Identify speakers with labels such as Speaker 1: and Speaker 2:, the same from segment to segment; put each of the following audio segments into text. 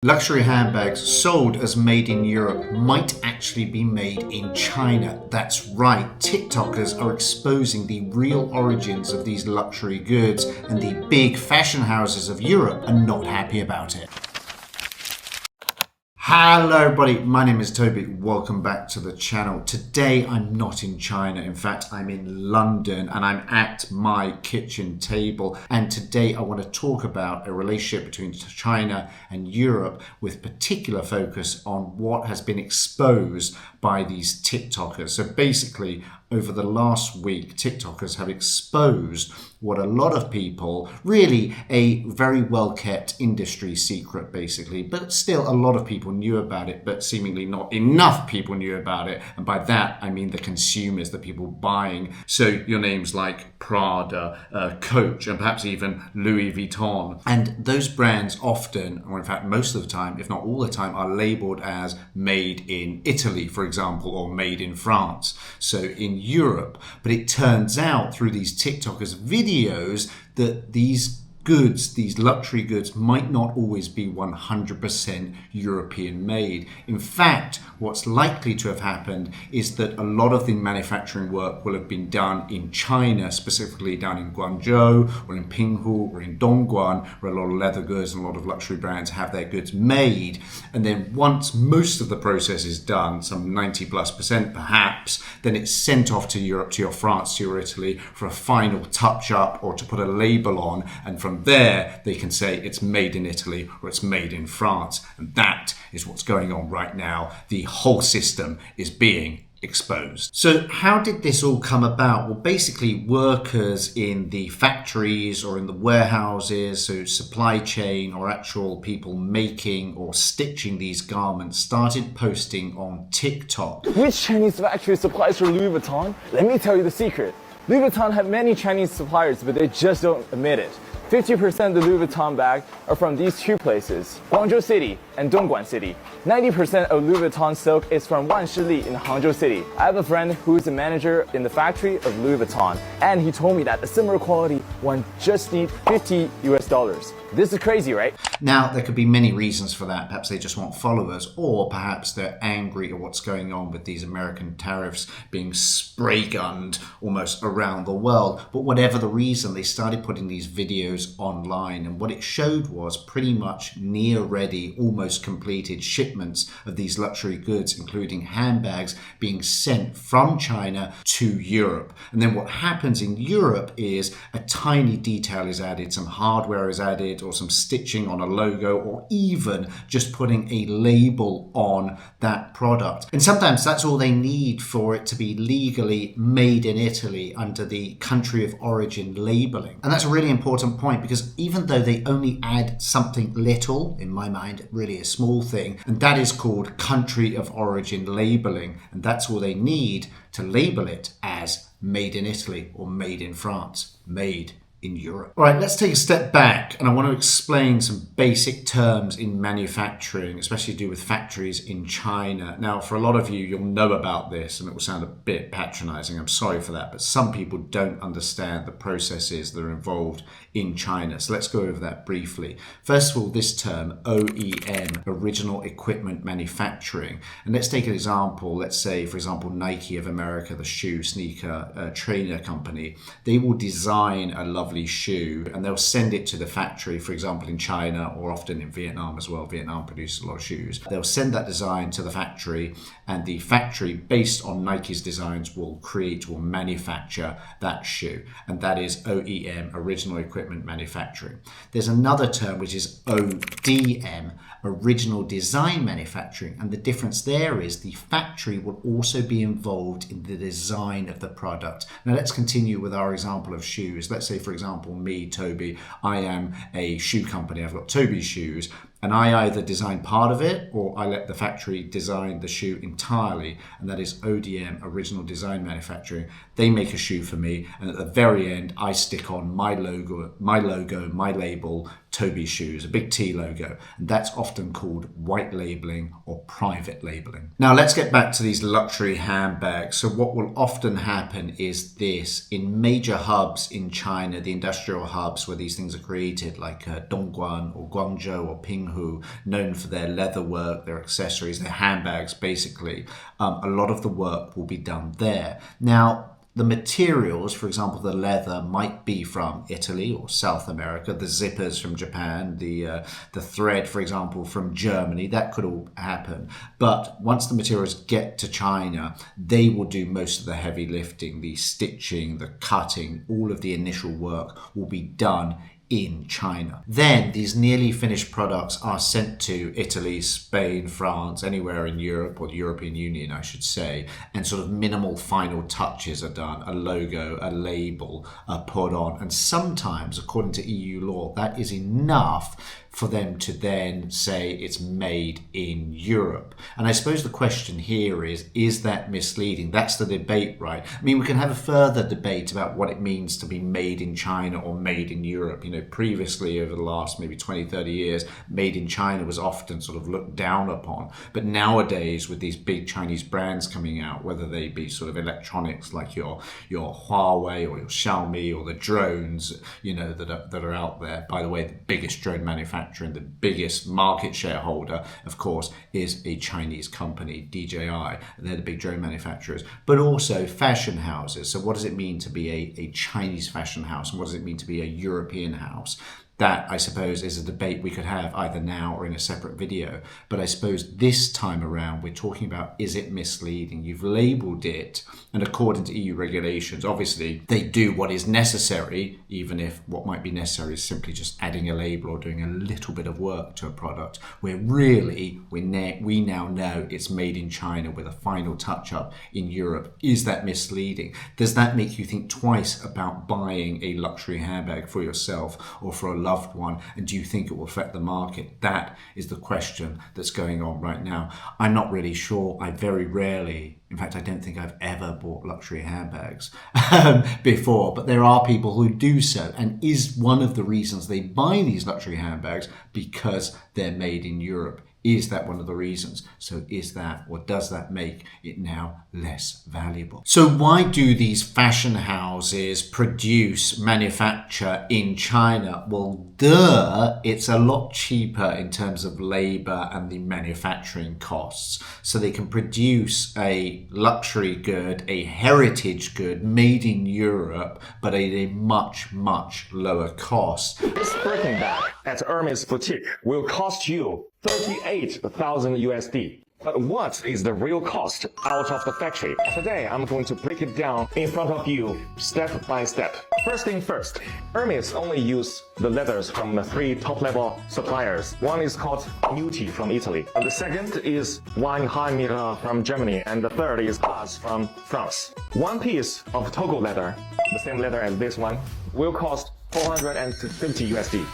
Speaker 1: Luxury handbags sold as made in Europe might actually be made in China. That's right, TikTokers are exposing the real origins of these luxury goods, and the big fashion houses of Europe are not happy about it. Hello everybody, my name is Toby. Welcome back to the channel. Today I'm not in China. In fact, I'm in London and I'm at my kitchen table. And today I want to talk about a relationship between China and Europe with particular focus on what has been exposed by these TikTokers. So basically, over the last week, TikTokers have exposed what a lot of people, really a very well-kept industry secret basically, but still a lot of people knew about it, but seemingly not enough people knew about it. And by that, I mean the consumers, the people buying. So your names like Prada, Coach, and perhaps even Louis Vuitton. And those brands often, or in fact most of the time, if not all the time, are labeled as made in Italy, for example, or made in France. So in Europe. But it turns out through these TikTokers videos that these goods, these luxury goods, might not always be 100% European made. In fact, what's likely to have happened is that a lot of the manufacturing work will have been done in China, specifically down in Guangzhou or in Pinghu or in Dongguan, where a lot of leather goods and a lot of luxury brands have their goods made. And then once most of the process is done, some 90+% perhaps, then it's sent off to Europe, to your France, to your Italy for a final touch up or to put a label on. And from there, they can say it's made in Italy or it's made in France. And that is what's going on right now. The whole system is being exposed. So how did this all come about? Well, basically workers in the factories or in the warehouses, so supply chain or actual people making or stitching these garments, started posting on TikTok.
Speaker 2: Which Chinese factory supplies for Louis Vuitton? Let me tell you the secret. Louis Vuitton have many Chinese suppliers, but they just don't admit it. 50% of the Louis Vuitton bag are from these two places, Guangzhou City and Dongguan City. 90% of Louis Vuitton silk is from Wanshili in Hangzhou City. I have a friend who is a manager in the factory of Louis Vuitton, and he told me that the similar quality one just need $50 US. This is crazy, right?
Speaker 1: Now, there could be many reasons for that. Perhaps they just want followers, or perhaps they're angry at what's going on with these American tariffs being spray gunned almost around the world. But whatever the reason, they started putting these videos online, and what it showed was pretty much near ready, almost completed shipments of these luxury goods, including handbags, being sent from China to Europe. And then what happens in Europe is a tiny detail is added, some hardware is added, or some stitching on a logo, or even just putting a label on that product. And sometimes that's all they need for it to be legally made in Italy under the country of origin labeling. And that's a really important point, because even though they only add something little, in my mind, really a small thing, and that is called country of origin labeling, and that's all they need to label it as made in Italy or made in France, made in Europe. All right, let's take a step back, and I want to explain some basic terms in manufacturing, especially to do with factories in China. Now, for a lot of you, you'll know about this, and it will sound a bit patronizing. I'm sorry for that, but some people don't understand the processes that are involved in China. So let's go over that briefly. First of all, this term, OEM, original equipment manufacturing. And let's take an example. Let's say, for example, Nike of America, the shoe, sneaker, trainer company. They will design a lovely shoe and they'll send it to the factory, for example, in China, or often in Vietnam as well. Vietnam produces a lot of shoes. They'll send that design to the factory, and the factory, based on Nike's designs, will create or manufacture that shoe. And that is OEM, original equipment manufacturing. There's another term which is ODM, original design manufacturing, and the difference there is the factory will also be involved in the design of the product. Now let's continue with our example of shoes. Let's say, for example, me, Toby, I am a shoe company. I've got Toby's shoes, and I either design part of it or I let the factory design the shoe entirely, and that is ODM, original design manufacturing. They make a shoe for me, and at the very end I stick on my logo, my label, Toby shoes, a big T logo, and that's often called white labeling or private labeling. Now let's get back to these luxury handbags. So what will often happen is this: in major hubs in China, the industrial hubs where these things are created, like Dongguan or Guangzhou or Pinghu, known for their leather work, their accessories, their handbags basically, a lot of the work will be done there. Now, the materials, for example, the leather might be from Italy or South America, the zippers from Japan, the thread, for example, from Germany. That could all happen. But once the materials get to China, they will do most of the heavy lifting, the stitching, the cutting, all of the initial work will be done in China. Then these nearly finished products are sent to Italy, Spain, France, anywhere in Europe, or the European Union, I should say, and sort of minimal final touches are done. A logo, a label are put on, and sometimes, according to EU law, that is enough for them to then say it's made in Europe. And I suppose the question here is that misleading? That's the debate, right? I mean, we can have a further debate about what it means to be made in China or made in Europe. You know, previously over the last maybe 20, 30 years, made in China was often sort of looked down upon. But nowadays, with these big Chinese brands coming out, whether they be sort of electronics like your Huawei or your Xiaomi, or the drones, you know, that are out there. By the way, the biggest drone manufacturer and the biggest market shareholder, of course, is a Chinese company, DJI. They're the big drone manufacturers, but also fashion houses. So what does it mean to be a Chinese fashion house, and what does it mean to be a European house? That, I suppose, is a debate we could have either now or in a separate video. But I suppose this time around, we're talking about, is it misleading? You've labeled it, and according to EU regulations, obviously, they do what is necessary, even if what might be necessary is simply just adding a label or doing a little bit of work to a product, where really we now know it's made in China with a final touch-up in Europe. Is that misleading? Does that make you think twice about buying a luxury handbag for yourself or for a loved one, and do you think it will affect the market? That is the question that's going on right now. I'm not really sure. I very rarely, in fact, I don't think I've ever bought luxury handbags before, but there are people who do so. And is one of the reasons they buy these luxury handbags because they're made in Europe? Is that one of the reasons? So is that, or does that make it now less valuable? So why do these fashion houses manufacture in China? Well, it's a lot cheaper in terms of labor and the manufacturing costs. So they can produce a luxury good, a heritage good made in Europe, but at a much, much lower cost.
Speaker 3: This Birkin bag at Hermès boutique will cost you 38,000 USD. But what is the real cost out of the factory? Today, I'm going to break it down in front of you, step by step. First thing first, Hermès only use the leathers from the 3 top-level suppliers. One is called Nuti from Italy. And the second is Weinheim from Germany. And the third is Haas from France. One piece of Togo leather, the same leather as this one, will cost 450 USD.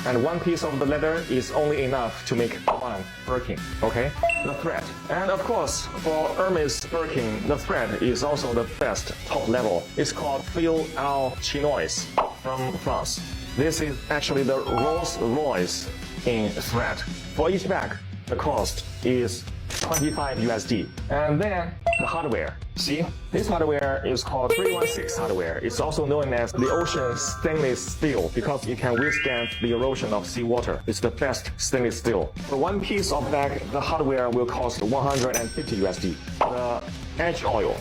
Speaker 3: And one piece of the leather is only enough to make one Birkin, okay? The thread. And of course, for Hermès Birkin, the thread is also the best top level. It's called Fil au Chinois from France. This is actually the Rolls Royce in thread. For each bag, the cost is 25 USD. And then the hardware. See, this hardware is called 316 hardware. It's also known as the ocean stainless steel because it can withstand the erosion of seawater. It's the best stainless steel. For one piece of bag, the hardware will cost 150 USD. The edge oil.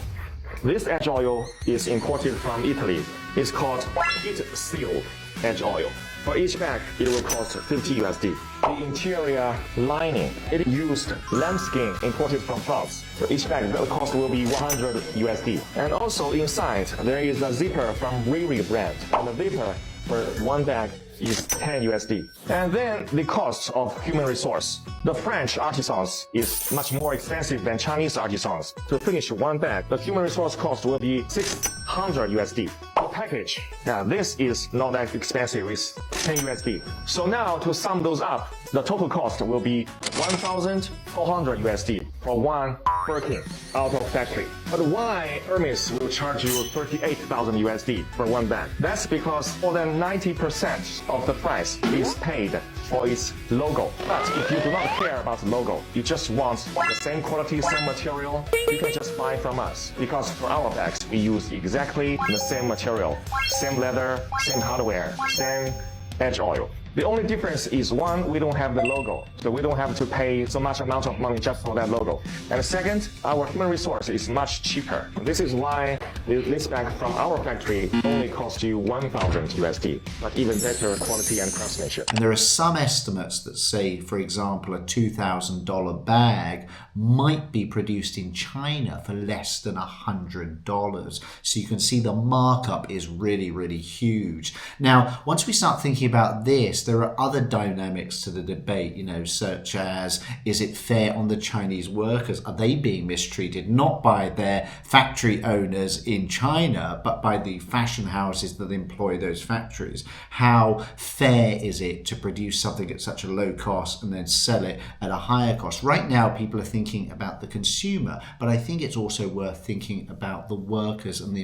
Speaker 3: This edge oil is imported from Italy. It's called heat sealed edge oil. For each bag, it will cost 50 USD. The interior lining, it used lambskin imported from France. For each bag, the cost will be 100 USD. And also inside, there is a zipper from Riri brand. And the zipper for one bag is 10 USD. And then the cost of human resource. The French artisans is much more expensive than Chinese artisans. To finish one bag, the human resource cost will be 600 USD. The package, now this is not that expensive, it's 10 USD. So now to sum those up, the total cost will be 1,400 USD for one Birkin out of factory. But why Hermès will charge you 38,000 USD for one bag? That's because more than 90% of the price is paid for its logo. But if you do not care about the logo, you just want the same quality, same material, you can just buy from us. Because for our bags, we use exactly the same material, same leather, same hardware, same edge oil. The only difference is one, we don't have the logo, so we don't have to pay so much amount of money just for that logo. And second, our human resource is much cheaper. This is why this bag from our factory only costs you 1,000 USD, but even better quality and craftsmanship.
Speaker 1: And there are some estimates that say, for example, a $2,000 bag might be produced in China for less than $100. So you can see the markup is really, really huge. Now, once we start thinking about this, there are other dynamics to the debate, such as, is it fair on the Chinese workers? Are they being mistreated? Not by their factory owners in China, but by the fashion houses that employ those factories. How fair is it to produce something at such a low cost and then sell it at a higher cost? Right now, people are thinking about the consumer, but I think it's also worth thinking about the workers and the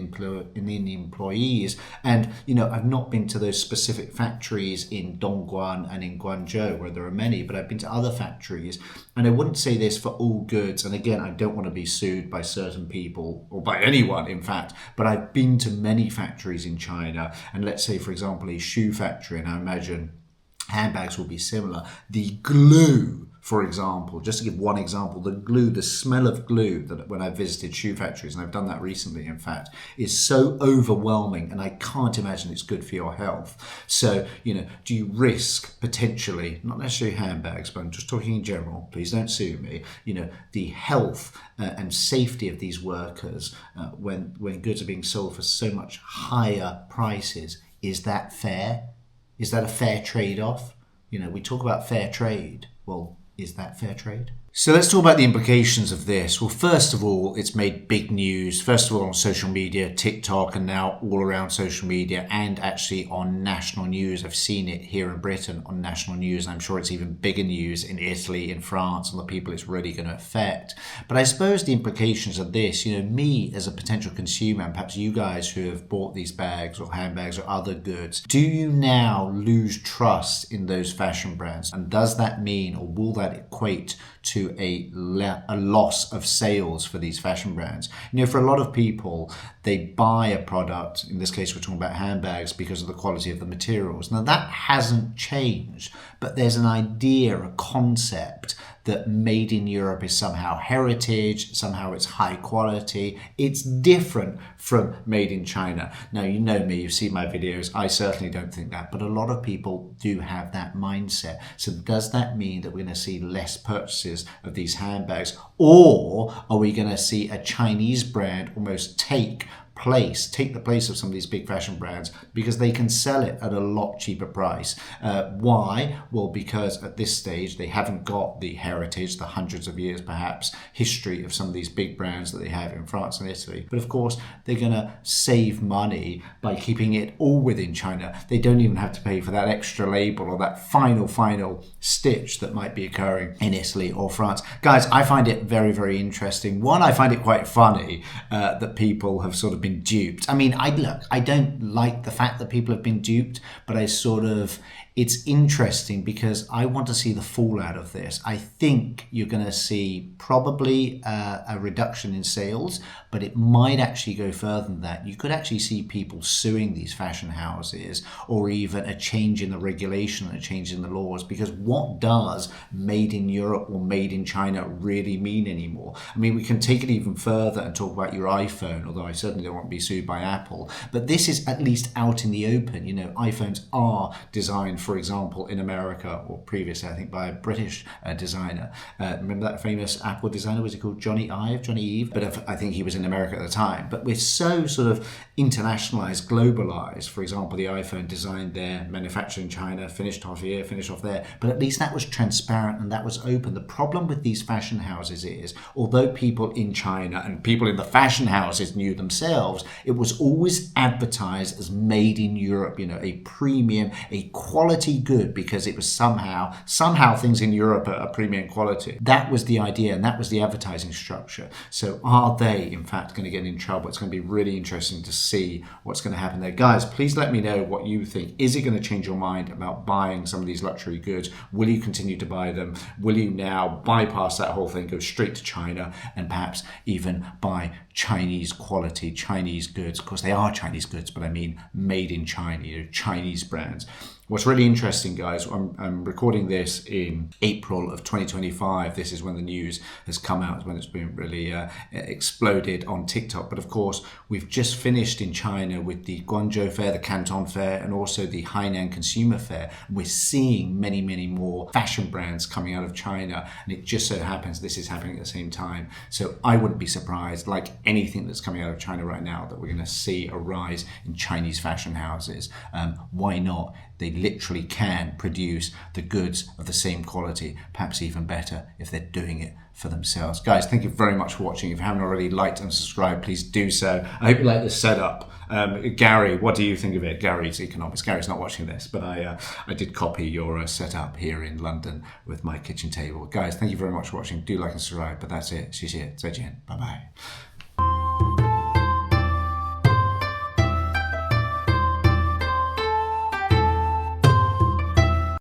Speaker 1: employees. And, I've not been to those specific factories in Dongguan and in Guangzhou, where there are many, but I've been to other factories, and I wouldn't say this for all goods. And again, I don't want to be sued by certain people, or by anyone, in fact, but I've been to many factories in China, and let's say, for example, a shoe factory, and I imagine handbags will be similar. The glue, for example, just to give one example, the smell of glue that when I visited shoe factories, and I've done that recently, in fact, is so overwhelming, and I can't imagine it's good for your health. So, do you risk potentially, not necessarily handbags, but I'm just talking in general, please don't sue me, the health and safety of these workers when goods are being sold for so much higher prices? Is that fair? Is that a fair trade-off? We talk about fair trade. Well, is that fair trade? So let's talk about the implications of this. Well, first of all, it's made big news. First of all, on social media, TikTok, and now all around social media, and actually on national news. I've seen it here in Britain on national news, and I'm sure it's even bigger news in Italy, in France, and the people it's really going to affect. But I suppose the implications of this, me as a potential consumer, and perhaps you guys who have bought these bags or handbags or other goods, do you now lose trust in those fashion brands? And does that mean, or will that equate to a loss of sales for these fashion brands? For a lot of people, they buy a product, in this case we're talking about handbags, because of the quality of the materials. Now that hasn't changed, but there's an idea, a concept that made in Europe is somehow heritage, somehow it's high quality. It's different from made in China. Now, you know me, you've seen my videos. I certainly don't think that, but a lot of people do have that mindset. So does that mean that we're going to see less purchases of these handbags, or are we going to see a Chinese brand almost take the place of some of these big fashion brands because they can sell it at a lot cheaper price? Why? Well, because at this stage they haven't got the heritage, the hundreds of years perhaps history of some of these big brands that they have in France and Italy. But of course they're going to save money by keeping it all within China. They don't even have to pay for that extra label or that final stitch that might be occurring in Italy or France. Guys, I find it very, very interesting. One, I find it quite funny that people have sort of been duped. I don't like the fact that people have been duped, but it's interesting because I want to see the fallout of this. I think you're going to see probably a reduction in sales, but it might actually go further than that. You could actually see people suing these fashion houses, or even a change in the regulation, a change in the laws, because what does made in Europe or made in China really mean anymore? We can take it even further and talk about your iPhone, although I certainly don't want to be sued by Apple, but this is at least out in the open. iPhones are designed, for example, in America, or previously, I think, by a British designer. Remember that famous Apple designer? Was he called Johnny Eve? But I think he was in America at the time. But we're so sort of internationalized, globalized. For example, the iPhone designed there, manufactured in China, finished off here, finished off there. But at least that was transparent and that was open. The problem with these fashion houses is, although people in China and people in the fashion houses knew themselves, shelves, it was always advertised as made in Europe, you know, a premium, a quality good, because it was somehow things in Europe are premium quality. That was the idea, and that was the advertising structure. So are they, in fact, going to get in trouble? It's going to be really interesting to see what's going to happen there. Guys, please let me know what you think. Is it going to change your mind about buying some of these luxury goods? Will you continue to buy them? Will you now bypass that whole thing, go straight to China, and perhaps even buy Chinese quality, Chinese goods? Of course, they are Chinese goods, but I mean made in China, you know, Chinese brands. What's really interesting, guys, I'm recording this in April of 2025. This is when the news has come out, when it's been really exploded on TikTok. But of course, we've just finished in China with the Guangzhou Fair, the Canton Fair, and also the Hainan Consumer Fair. We're seeing many, many more fashion brands coming out of China. And it just so happens this is happening at the same time. So I wouldn't be surprised, like anything that's coming out of China right now, that we're going to see a rise in Chinese fashion houses. Why not? They literally can produce the goods of the same quality, perhaps even better, if they're doing it for themselves. Guys, thank you very much for watching. If you haven't already liked and subscribed, please do so. I hope you like this setup. Gary, what do you think of it? Gary's Economics. Gary's not watching this, but I did copy your setup here in London with my kitchen table. Guys, thank you very much for watching. Do like and subscribe, but that's it. 谢谢，再见，拜拜。